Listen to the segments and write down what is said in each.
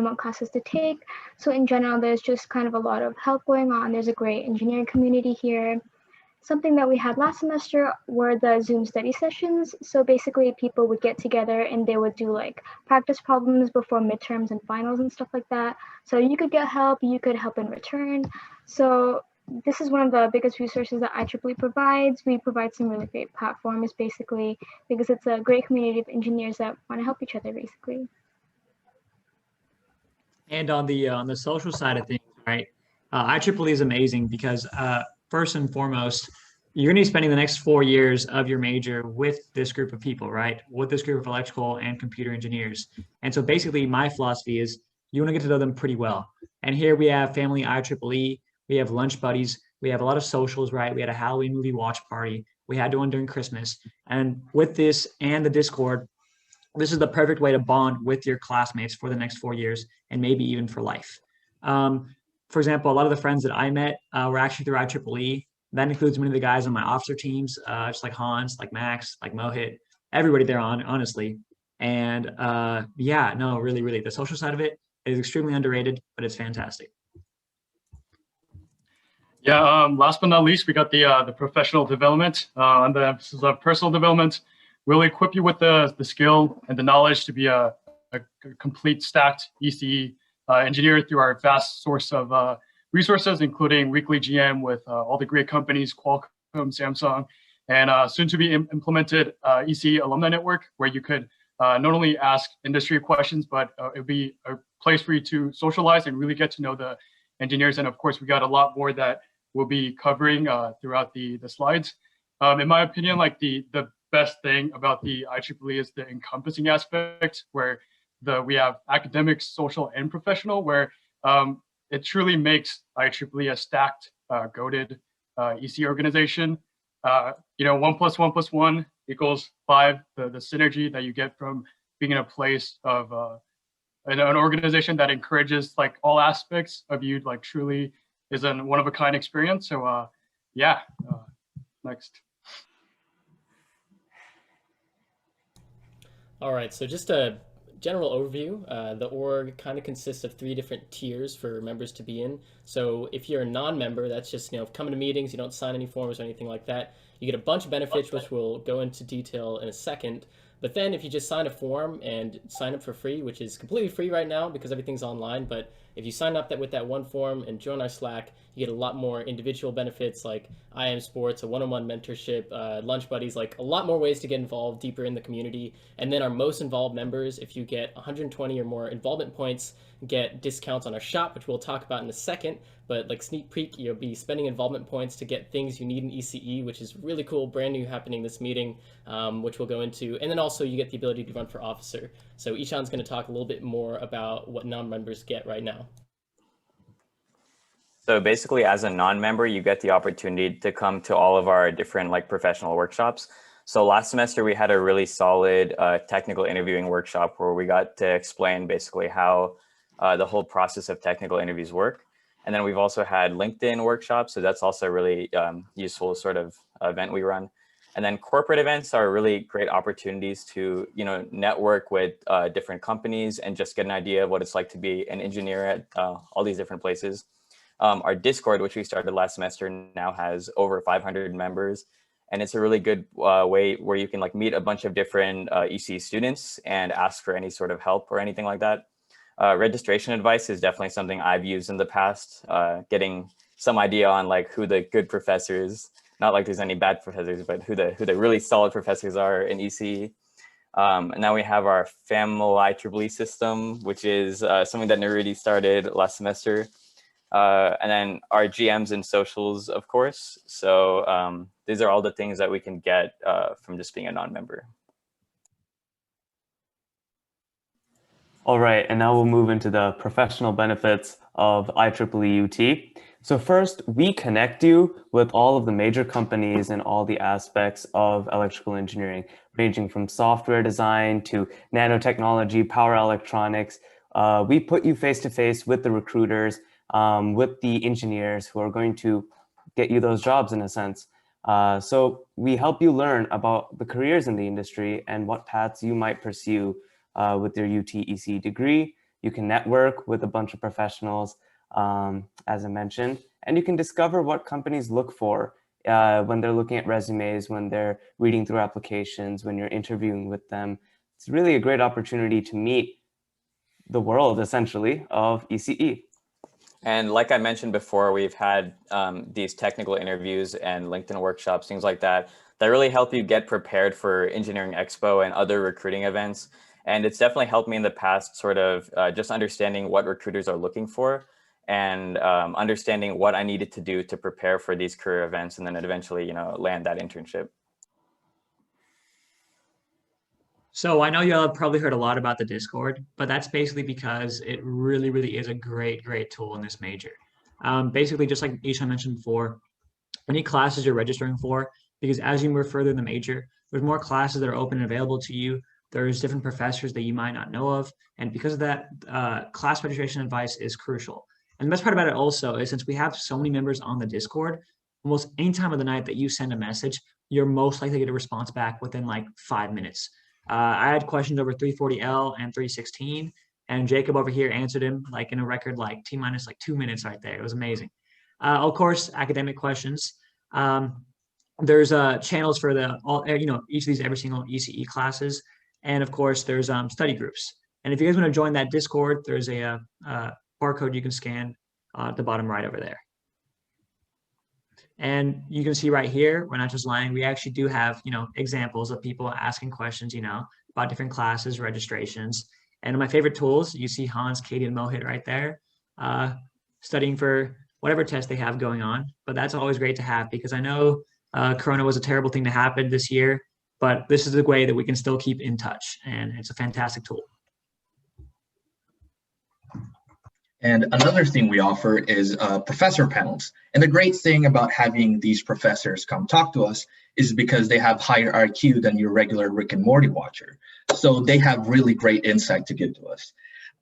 what classes to take. So in general, there's just kind of a lot of help going on. There's a great engineering community here. Something that we had last semester were the Zoom study sessions. So basically people would get together and they would do like practice problems before midterms and finals and stuff like that. So you could get help, you could help in return. So this is one of the biggest resources that IEEE provides. We provide some really great platforms basically because it's a great community of engineers that want to help each other basically. And on the social side of things, right? IEEE is amazing because first and foremost, you're going to be spending the next 4 years of your major with this group of people, right? With this group of electrical and computer engineers. And so basically my philosophy is you want to get to know them pretty well. And here we have family IEEE, we have lunch buddies, we have a lot of socials, right? We had a Halloween movie watch party. We had one during Christmas. And with this and the Discord, this is the perfect way to bond with your classmates for the next 4 years and maybe even for life. For example, a lot of the friends that I met were actually through IEEE. That includes many of the guys on my officer teams, just like Hans, like Max, like Mohit, everybody there on, honestly. And yeah, no, really, the social side of it is extremely underrated, but it's fantastic. Yeah, last but not least, we got the professional development and the emphasis of personal development. Will equip you with the skill and the knowledge to be a complete stacked ECE engineer through our vast source of resources, including weekly GM with all the great companies, Qualcomm, Samsung, and soon to be implemented ECE alumni network, where you could not only ask industry questions, but it would be a place for you to socialize and really get to know the engineers. And of course, we got a lot more that we'll be covering throughout the slides. In my opinion, like the best thing about the IEEE is the encompassing aspect, where we have academic, social, and professional, where it truly makes IEEE a stacked, goated EC organization. 1 + 1 + 1 = 5. The synergy that you get from being in a place of an organization that encourages like all aspects of you, like truly is a one-of-a-kind experience. So yeah, next. All right, so just a general overview. The org kind of consists of 3 different tiers for members to be in. So if you're a non-member, that's just, coming to meetings, you don't sign any forms or anything like that. You get a bunch of benefits, which we'll go into detail in a second. But then if you just sign a form and sign up for free, which is completely free right now because everything's online, but if you sign up with that one form and join our Slack, you get a lot more individual benefits like IM Sports, a one-on-one mentorship, lunch buddies, like a lot more ways to get involved deeper in the community. And then our most involved members, if you get 120 or more involvement points, get discounts on our shop, which we'll talk about in a second. But like sneak peek, you'll be spending involvement points to get things you need in ECE, which is really cool, brand new happening this meeting, which we'll go into. And then also you get the ability to run for officer. So Ishan's going to talk a little bit more about what non-members get right now. So basically, as a non-member, you get the opportunity to come to all of our different professional workshops. So last semester, we had a really solid technical interviewing workshop where we got to explain basically how the whole process of technical interviews work. And then we've also had LinkedIn workshops. So that's also a really useful sort of event we run. And then corporate events are really great opportunities to, network with different companies and just get an idea of what it's like to be an engineer at all these different places. Our Discord, which we started last semester, now has over 500 members. And it's a really good way where you can meet a bunch of different EC students and ask for any sort of help or anything like that. Registration advice is definitely something I've used in the past, getting some idea on who the good professors, not like there's any bad professors, but who the really solid professors are in EC. And now we have our family IEEE system, which is something that Narudi started last semester. And then our GMs and socials, of course. So these are all the things that we can get from just being a non-member. All right, and now we'll move into the professional benefits of IEEE UT. So first, we connect you with all of the major companies and all the aspects of electrical engineering, ranging from software design to nanotechnology, power electronics. We put you face-to-face with the recruiters, with the engineers who are going to get you those jobs in a sense. So we help you learn about the careers in the industry and what paths you might pursue with your UT EC degree. You can network with a bunch of professionals, as I mentioned, and you can discover what companies look for when they're looking at resumes, when they're reading through applications, when you're interviewing with them. It's really a great opportunity to meet the world, essentially, of ECE. And like I mentioned before, we've had these technical interviews and LinkedIn workshops, things like that, that really help you get prepared for Engineering Expo and other recruiting events. And it's definitely helped me in the past, sort of just understanding what recruiters are looking for and understanding what I needed to do to prepare for these career events and then eventually, land that internship. So I know y'all have probably heard a lot about the Discord, but that's basically because it really, really is a great, great tool in this major. Basically, just like Ishan mentioned before, any classes you're registering for, because as you move further in the major, there's more classes that are open and available to you. There's different professors that you might not know of. And because of that, class registration advice is crucial. And the best part about it also is since we have so many members on the Discord, almost any time of the night that you send a message, you're most likely to get a response back within like 5 minutes. I had questions over 340L and 316, and Jacob over here answered him like in a record like T-minus like 2 minutes right there. It was amazing. Of course, academic questions. There's channels for each of these every single ECE classes, and of course there's study groups. And if you guys want to join that Discord, there's a barcode you can scan at the bottom right over there. And you can see right here, we're not just lying. We actually do have, examples of people asking questions, about different classes, registrations. And my favorite tools, you see Hans, Katie, and Mohit right there, studying for whatever test they have going on. But that's always great to have because I know Corona was a terrible thing to happen this year, but this is a way that we can still keep in touch. And it's a fantastic tool. And another thing we offer is professor panels. And the great thing about having these professors come talk to us is because they have higher IQ than your regular Rick and Morty watcher. So they have really great insight to give to us.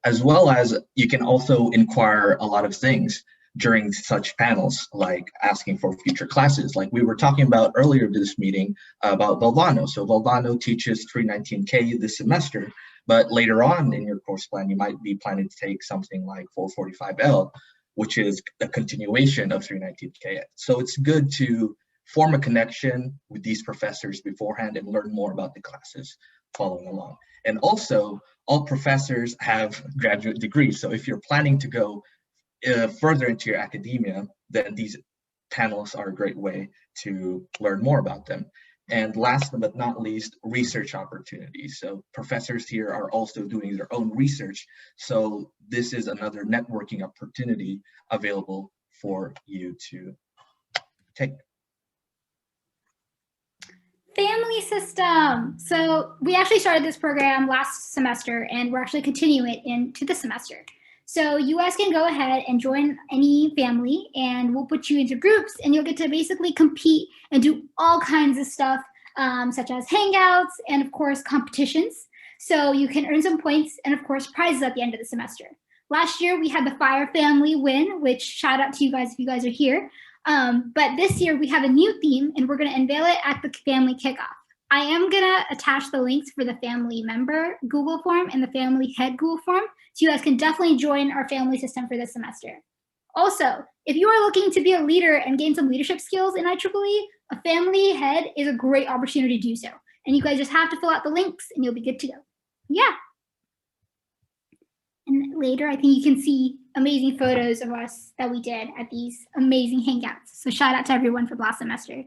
As well as you can also inquire a lot of things during such panels, like asking for future classes. Like we were talking about earlier this meeting about Valdano. So Valdano teaches 319K this semester, but later on in your course plan, you might be planning to take something like 445L, which is a continuation of 319K. So it's good to form a connection with these professors beforehand and learn more about the classes following along. And also, all professors have graduate degrees. So if you're planning to go further into your academia, then these panels are a great way to learn more about them. And last but not least, research opportunities. So professors here are also doing their own research. So this is another networking opportunity available for you to take. Family system. So we actually started this program last semester and we're actually continuing it into this semester. So you guys can go ahead and join any family and we'll put you into groups and you'll get to basically compete and do all kinds of stuff such as hangouts and of course competitions. So you can earn some points and of course prizes at the end of the semester. Last year we had the Fire family win, which shout out to you guys if you guys are here. But this year we have a new theme and we're gonna unveil it at the family kickoff. I am gonna attach the links for the family member Google form and the family head Google form, so you guys can definitely join our family system for this semester. Also, if you are looking to be a leader and gain some leadership skills in IEEE, a family head is a great opportunity to do so. And you guys just have to fill out the links and you'll be good to go. Yeah. And later, I think you can see amazing photos of us that we did at these amazing hangouts. So shout out to everyone for last semester.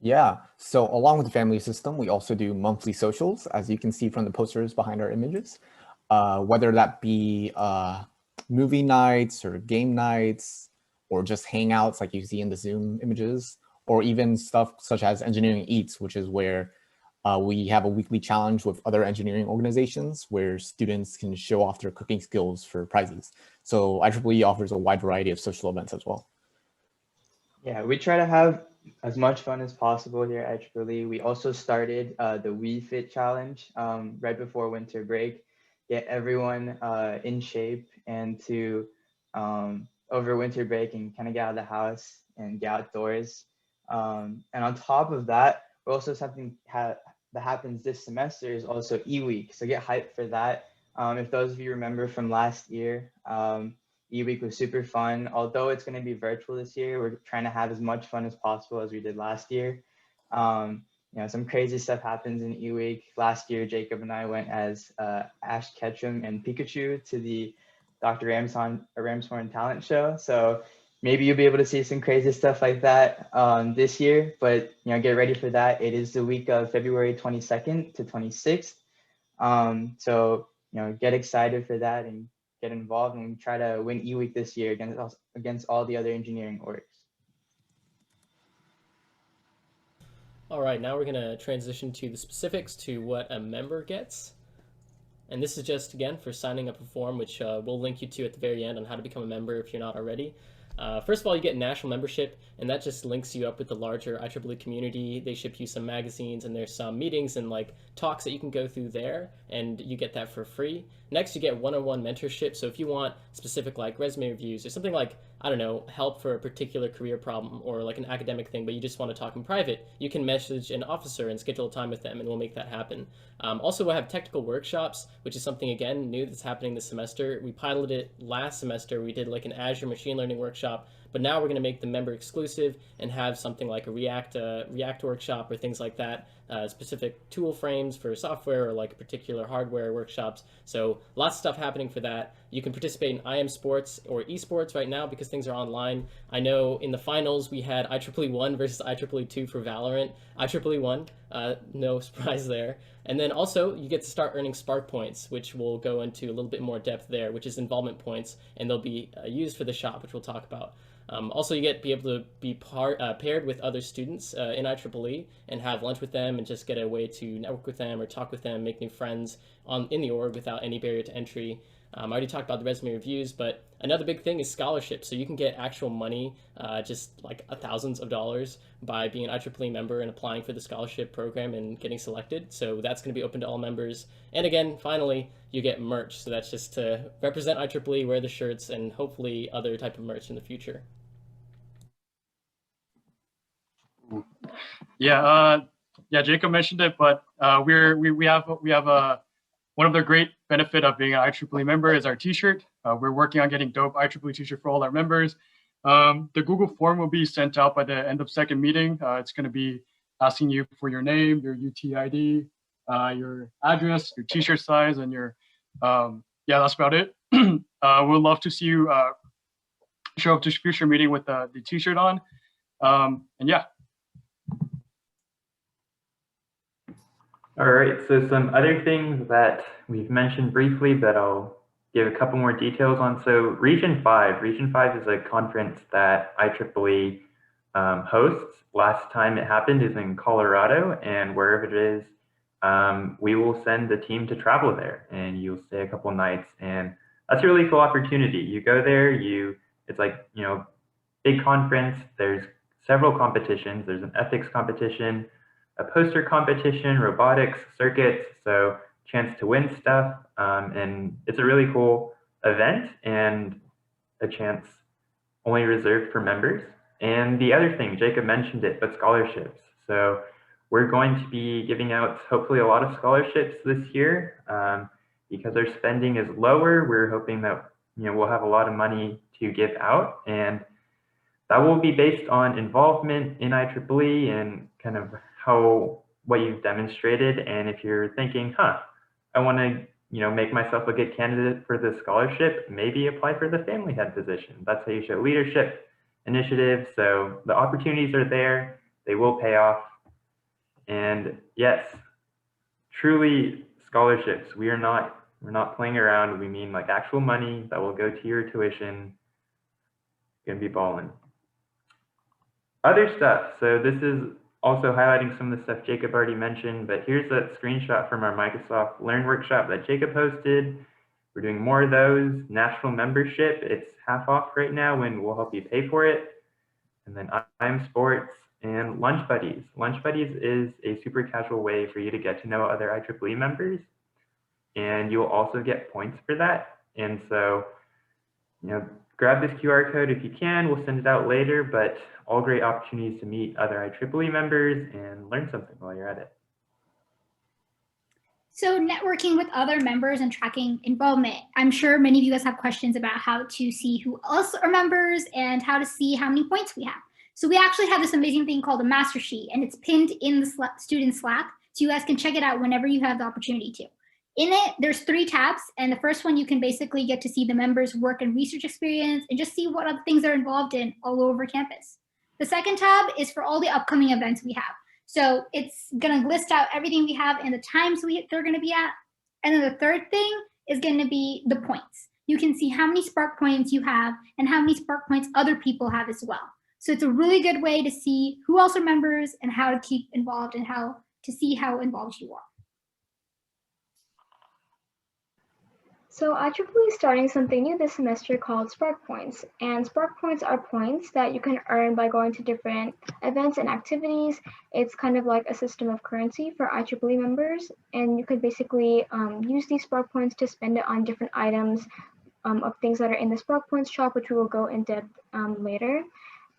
Yeah, so along with the family system, we also do monthly socials, as you can see from the posters behind our images, whether that be movie nights or game nights, or just hangouts like you see in the Zoom images, or even stuff such as Engineering Eats, which is where we have a weekly challenge with other engineering organizations where students can show off their cooking skills for prizes. So IEEE offers a wide variety of social events as well. Yeah, we try to have as much fun as possible here at IEEE. We also started the We Fit Challenge right before winter break, get everyone in shape and to over winter break and kind of get out of the house and get outdoors. And on top of that, we're also something that happens this semester is also E-Week. So get hyped for that. If those of you remember from last year, eWeek was super fun. Although it's going to be virtual this year, we're trying to have as much fun as possible as we did last year. You know, some crazy stuff happens in eWeek. Last year, Jacob and I went as Ash Ketchum and Pikachu to the Dr. Ramshorn talent show. So maybe you'll be able to see some crazy stuff like that this year, but you know, get ready for that. It is the week of February 22nd to 26th. So, you know, get excited for that and get involved and try to win eWeek this year against all the other engineering orgs. All right, now we're gonna transition to the specifics to what a member gets. And this is just, again, for signing up a form, which we'll link you to at the very end on how to become a member if you're not already. First of all, you get national membership, and that just links you up with the larger IEEE community. They ship you some magazines, and there's some meetings and like talks that you can go through there, and you get that for free. Next, you get one-on-one mentorship. So if you want specific like resume reviews or something like, I don't know, help for a particular career problem or like an academic thing, but you just want to talk in private, you can message an officer and schedule a time with them, and we'll make that happen. Also, we'll have technical workshops, which is something, again, new that's happening this semester. We piloted it last semester. We did like an Azure machine learning workshop, but now we're going to make the member exclusive and have something like a React workshop or things like that, specific tool frames for software or like particular hardware workshops. So lots of stuff happening for that. You can participate in IM Sports or esports right now because things are online. I know in the finals we had IEEE 1 versus IEEE 2 for Valorant. IEEE 1, no surprise there. And then also you get to start earning Spark points, which we'll go into a little bit more depth there, which is involvement points, and they'll be used for the shop, which we'll talk about. Also, you get to be able to be paired with other students in IEEE and have lunch with them and just get a way to network with them or talk with them, make new friends in the org without any barrier to entry. I already talked about the resume reviews, but another big thing is scholarships. So you can get actual money, just like thousands of dollars by being an IEEE member and applying for the scholarship program and getting selected. So that's going to be open to all members. And again, finally, you get merch. So that's just to represent IEEE, wear the shirts, and hopefully other type of merch in the future. Yeah, Jacob mentioned it, but we have one of the great benefit of being an IEEE member is our T-shirt. We're working on getting dope IEEE T-shirt for all our members. The Google form will be sent out by the end of second meeting. It's going to be asking you for your name, your UT ID, your address, your T-shirt size, and your that's about it. We'd love to see you show up to future meeting with the T-shirt on, and yeah. All right, so some other things that we've mentioned briefly, but I'll give a couple more details on. So Region 5 is a conference that IEEE hosts. Last time it happened is in Colorado, and wherever it is, we will send the team to travel there, and you'll stay a couple nights, and that's a really cool opportunity. You go there, it's like, you know, big conference. There's several competitions. There's an ethics competition, a poster competition, robotics, circuits, so chance to win stuff. And it's a really cool event and a chance only reserved for members. And the other thing, Jacob mentioned it, but scholarships. So we're going to be giving out hopefully a lot of scholarships this year because our spending is lower. We're hoping that, you know, we'll have a lot of money to give out, and that will be based on involvement in IEEE and kind of what you've demonstrated. And if you're thinking, I want to, you know, make myself a good candidate for this scholarship, maybe apply for the family head position. That's how you show leadership, initiative. So the opportunities are there. They will pay off. And yes, truly scholarships. We're not playing around. We mean like actual money that will go to your tuition. Gonna be balling. Other stuff. So this is also highlighting some of the stuff Jacob already mentioned, but here's that screenshot from our Microsoft Learn workshop that Jacob hosted. We're doing more of those. National membership, it's half off right now, and we'll help you pay for it. And then IM Sports and Lunch Buddies. Lunch Buddies is a super casual way for you to get to know other IEEE members, and you'll also get points for that. And so, you know, grab this QR code if you can. We'll send it out later, but all great opportunities to meet other IEEE members and learn something while you're at it. So networking with other members and tracking involvement. I'm sure many of you guys have questions about how to see who else are members and how to see how many points we have. So we actually have this amazing thing called a master sheet, and it's pinned in the student Slack. So you guys can check it out whenever you have the opportunity to. In it, there's 3 tabs, and the first one you can basically get to see the members' work and research experience and just see what other things they're involved in all over campus. The second tab is for all the upcoming events we have. So it's gonna list out everything we have and the times they're gonna be at. And then the third thing is gonna be the points. You can see how many Spark points you have and how many Spark points other people have as well. So it's a really good way to see who else are members and how to keep involved and how to see how involved you are. So IEEE is starting something new this semester called Spark Points. And Spark Points are points that you can earn by going to different events and activities. It's kind of like a system of currency for IEEE members. And you could basically use these Spark Points to spend it on different items of things that are in the Spark Points shop, which we will go in depth later.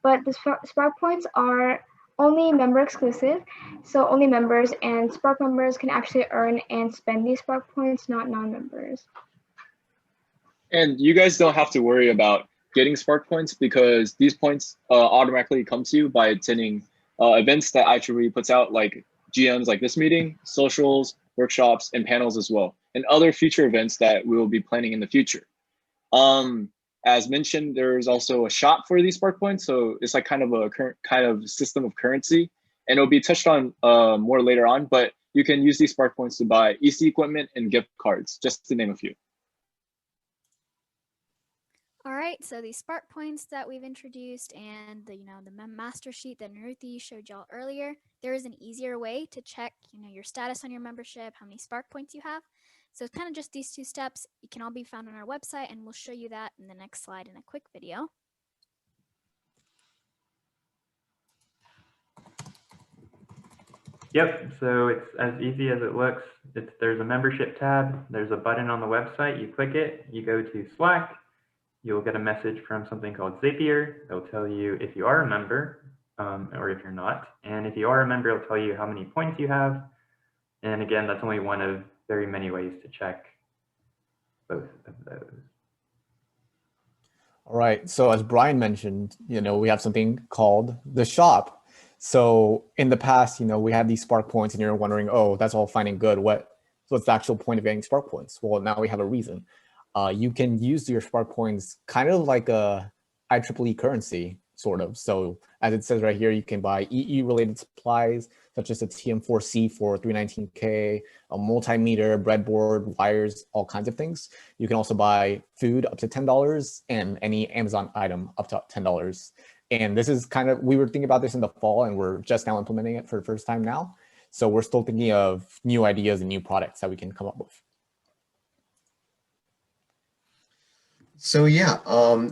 But the Spark Points are only member exclusive. So only members and Spark members can actually earn and spend these Spark Points, not non-members. And you guys don't have to worry about getting Spark points because these points automatically come to you by attending events that IEEE puts out, like GMs like this meeting, socials, workshops, and panels as well, and other future events that we will be planning in the future. As mentioned, there's also a shop for these Spark points, so it's like kind of a kind of system of currency, and it'll be touched on more later on, but you can use these Spark points to buy EC equipment and gift cards, just to name a few. All right, so the Spark points that we've introduced and the master sheet that Nruthi showed y'all earlier, there is an easier way to check your status on your membership, how many Spark points you have. So it's kind of just these 2 steps. It can all be found on our website, and we'll show you that in the next slide in a quick video. Yep, so it's as easy as it looks. There's a membership tab, there's a button on the website, you click it, you go to Slack, you'll get a message from something called Zapier. It'll tell you if you are a member or if you're not. And if you are a member, it'll tell you how many points you have. And again, that's only one of very many ways to check both of those. All right, so as Brian mentioned, we have something called the shop. So in the past, we had these Spark points and you're wondering, oh, that's all fine and good. What's the actual point of getting Spark points? Well, now we have a reason. You can use your Spark points kind of like a IEEE currency, sort of. So as it says right here, you can buy EE-related supplies, such as a TM4C for 319K, a multimeter, breadboard, wires, all kinds of things. You can also buy food up to $10 and any Amazon item up to $10. And this is kind of, we were thinking about this in the fall and we're just now implementing it for the first time now. So we're still thinking of new ideas and new products that we can come up with. So yeah,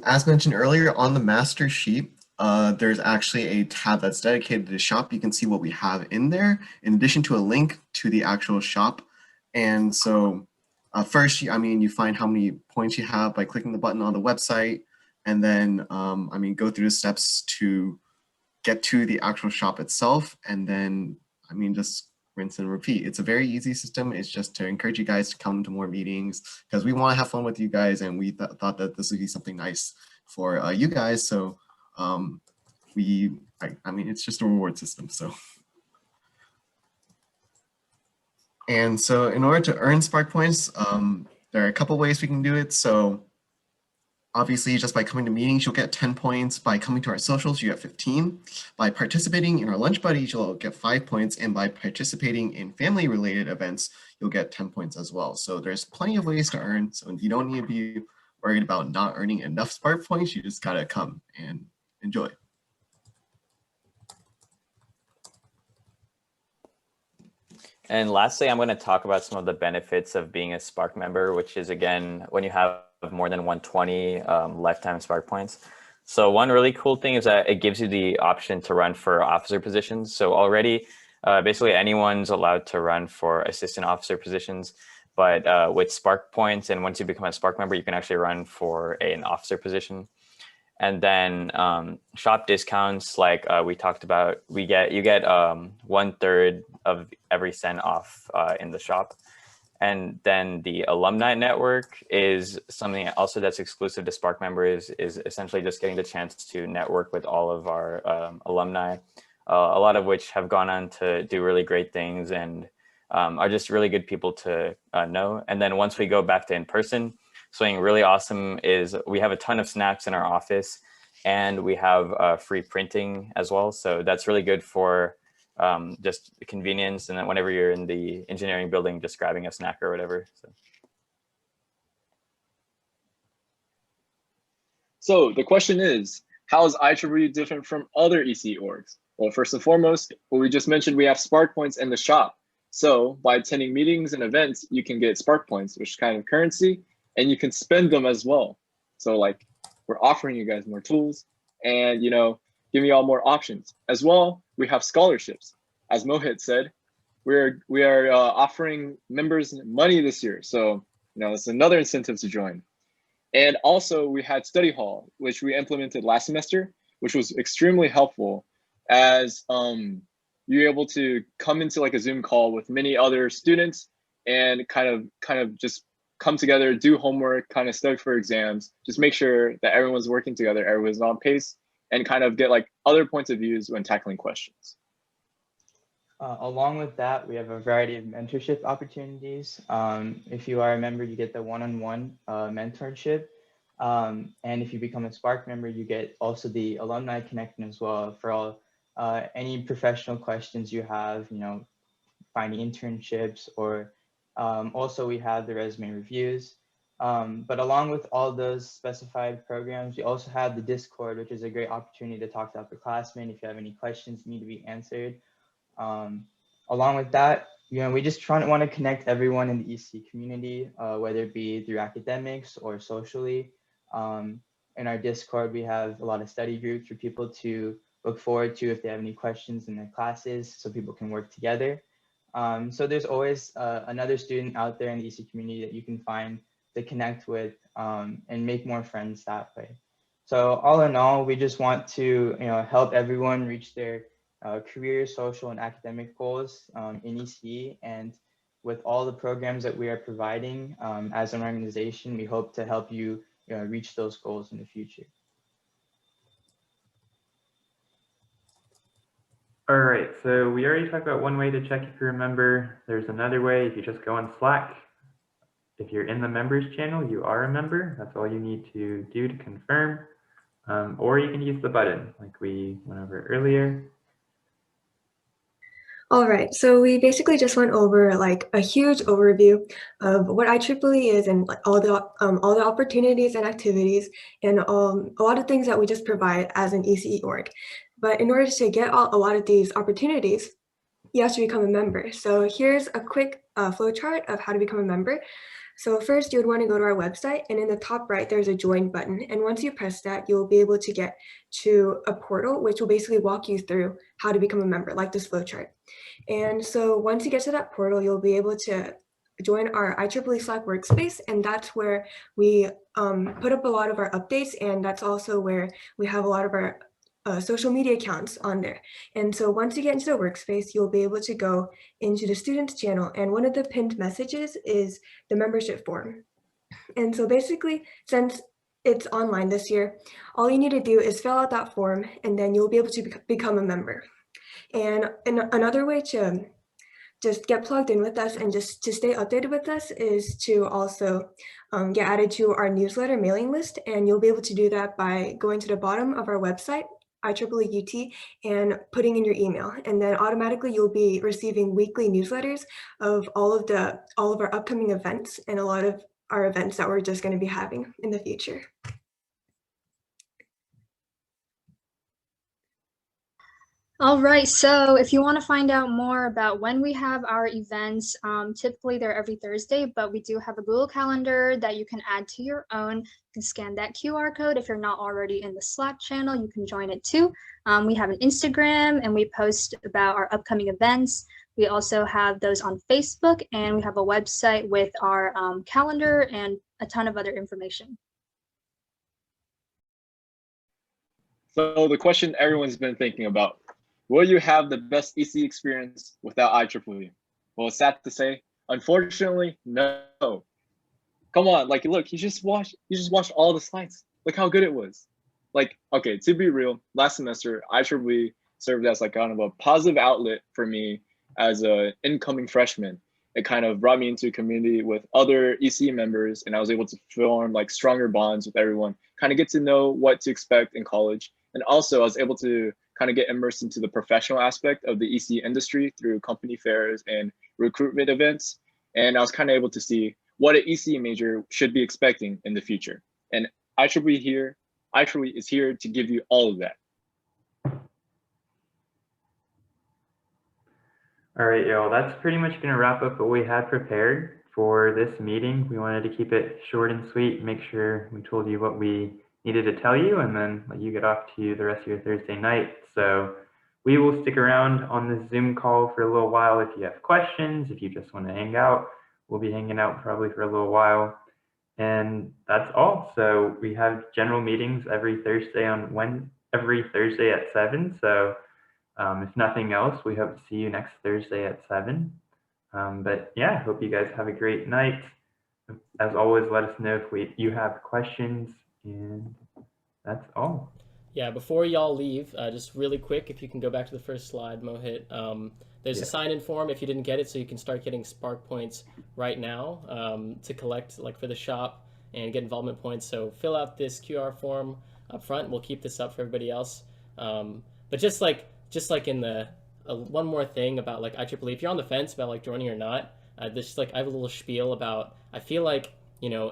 as mentioned earlier on the master sheet, there's actually a tab that's dedicated to the shop. You can see what we have in there, in addition to a link to the actual shop. And so first, you find how many points you have by clicking the button on the website, and then, go through the steps to get to the actual shop itself, and then, just rinse and repeat. It's a very easy system. It's just to encourage you guys to come to more meetings because we want to have fun with you guys, and we thought that this would be something nice for you guys. So it's just a reward system. So, and so in order to earn Spark points, there are a couple ways we can do it. So obviously, just by coming to meetings, you'll get 10 points. By coming to our socials, you get 15. By participating in our lunch buddies, you'll get 5 points. And by participating in family-related events, you'll get 10 points as well. So there's plenty of ways to earn. So you don't need to be worried about not earning enough Spark points. You just gotta come and enjoy. And lastly, I'm going to talk about some of the benefits of being a Spark member, which is, again, when you have more than 120 lifetime Spark points. So one really cool thing is that it gives you the option to run for officer positions. So already, basically anyone's allowed to run for assistant officer positions, but with Spark points, and once you become a Spark member, you can actually run for an officer position. And then shop discounts, like we talked about, you get 1/3 of every cent off in the shop. And then the alumni network is something also that's exclusive to Spark members, is essentially just getting the chance to network with all of our alumni, a lot of which have gone on to do really great things and are just really good people to know. And then once we go back to in person, something really awesome is we have a ton of snacks in our office, and we have free printing as well. So that's really good for just convenience, and then whenever you're in the engineering building, just grabbing a snack or whatever. So the question is, how is IEEE different from other ECE orgs? Well, first and foremost, what we just mentioned, we have Spark points in the shop. So by attending meetings and events, you can get Spark points, which is kind of currency, and you can spend them as well. So like, we're offering you guys more tools and, you know, giving you all more options. As well, we have scholarships. As Mohit said, we are offering members money this year. So, you know, it's another incentive to join. And also we had study hall, which we implemented last semester, which was extremely helpful, as you're able to come into like a Zoom call with many other students and kind of just come together, do homework, kind of study for exams, just make sure that everyone's working together, everyone's on pace, and kind of get like other points of views when tackling questions. Along with that, we have a variety of mentorship opportunities. If you are a member, you get the one-on-one mentorship. And if you become a Spark member, you get also the alumni connection as well for all any professional questions you have, you know, finding internships, or also we have the resume reviews. But along with all those specified programs, we also have the Discord, which is a great opportunity to talk to upperclassmen if you have any questions need to be answered. Along with that, you know, we just want to connect everyone in the EC community, whether it be through academics or socially. In our Discord, we have a lot of study groups for people to look forward to if they have any questions in their classes, so people can work together. So there's always another student out there in the EC community that you can find to connect with and make more friends that way. So all in all, we just want to, you know, help everyone reach their career, social, and academic goals in EC. And with all the programs that we are providing as an organization, we hope to help you, reach those goals in the future. All right, so we already talked about one way to check if you're a member. There's another way if you just go on Slack. If you're in the members channel, you are a member. That's all you need to do to confirm. Or you can use the button like we went over earlier. All right, so we basically just went over like a huge overview of what IEEE is and all the opportunities and activities and a lot of things that we just provide as an ECE org. But in order to get a lot of these opportunities, you have to become a member. So here's a quick flow chart of how to become a member. So first you would want to go to our website, and in the top right, there's a join button. And once you press that, you'll be able to get to a portal, which will basically walk you through how to become a member, like this flow chart. And so once you get to that portal, you'll be able to join our IEEE Slack workspace, and that's where we put up a lot of our updates, and that's also where we have a lot of our social media accounts on there. And so once you get into the workspace, you'll be able to go into the students channel, and one of the pinned messages is the membership form. And so basically, since it's online this year, all you need to do is fill out that form, and then you'll be able to become a member. And another way to just get plugged in with us and just to stay updated with us is to also get added to our newsletter mailing list. And you'll be able to do that by going to the bottom of our website, IEEE UT, and putting in your email. And then automatically you'll be receiving weekly newsletters of all of our upcoming events and a lot of our events that we're just going to be having in the future. All right, so if you want to find out more about when we have our events, typically they're every Thursday, but we do have a Google Calendar that you can add to your own. You can scan that QR code. If you're not already in the Slack channel, you can join it too. We have an Instagram, and we post about our upcoming events. We also have those on Facebook, and we have a website with our calendar and a ton of other information. So the question everyone's been thinking about: will you have the best EC experience without IEEE? Well, it's sad to say, Unfortunately, no. Come on, like look, you just watched all the slides. Look how good it was. Like, okay, to be real, last semester IEEE served as like kind of a positive outlet for me as an incoming freshman. It kind of brought me into a community with other EC members, and I was able to form like stronger bonds with everyone, kind of get to know what to expect in college. And also I was able to kind of get immersed into the professional aspect of the EC industry through company fairs and recruitment events. And I was kind of able to see what an EC major should be expecting in the future. And IEEE is here to give you all of that. All right, y'all, that's pretty much going to wrap up what we had prepared for this meeting. We wanted to keep it short and sweet, make sure we told you what we needed to tell you, and then let you get off to the rest of your Thursday night. So we will stick around on this Zoom call for a little while if you have questions, if you just want to hang out. We'll be hanging out probably for a little while. And that's all. So we have general meetings every Thursday at 7. So if nothing else, we hope to see you next Thursday at 7. But yeah, hope you guys have a great night. As always, let us know if you have questions, and that's all. Yeah, before y'all leave, just really quick, if you can go back to the first slide, Mohit. There's a sign-in form if you didn't get it, so you can start getting Spark points right now to collect like for the shop and get involvement points. So fill out this QR form up front. We'll keep this up for everybody else. But just like in the one more thing about like IEEE, if you're on the fence about like joining or not, this like I have a little spiel about. I feel like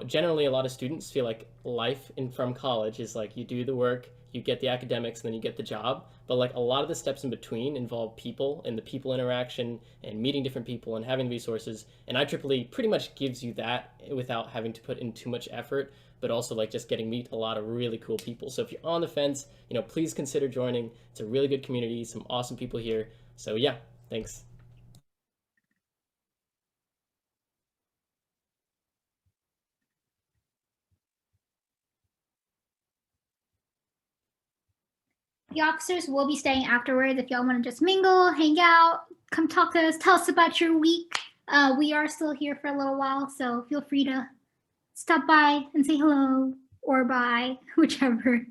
generally a lot of students feel like life from college is like you do the work, you get the academics, and then you get the job. But like a lot of the steps in between involve people and the people interaction and meeting different people and having resources. And IEEE pretty much gives you that without having to put in too much effort, but also like just getting meet a lot of really cool people. So if you're on the fence, please consider joining. It's a really good community, some awesome people here. So yeah, thanks. The officers will be staying afterwards if y'all want to just mingle, hang out, come talk to us, tell us about your week. We are still here for a little while, so feel free to stop by and say hello or bye, whichever.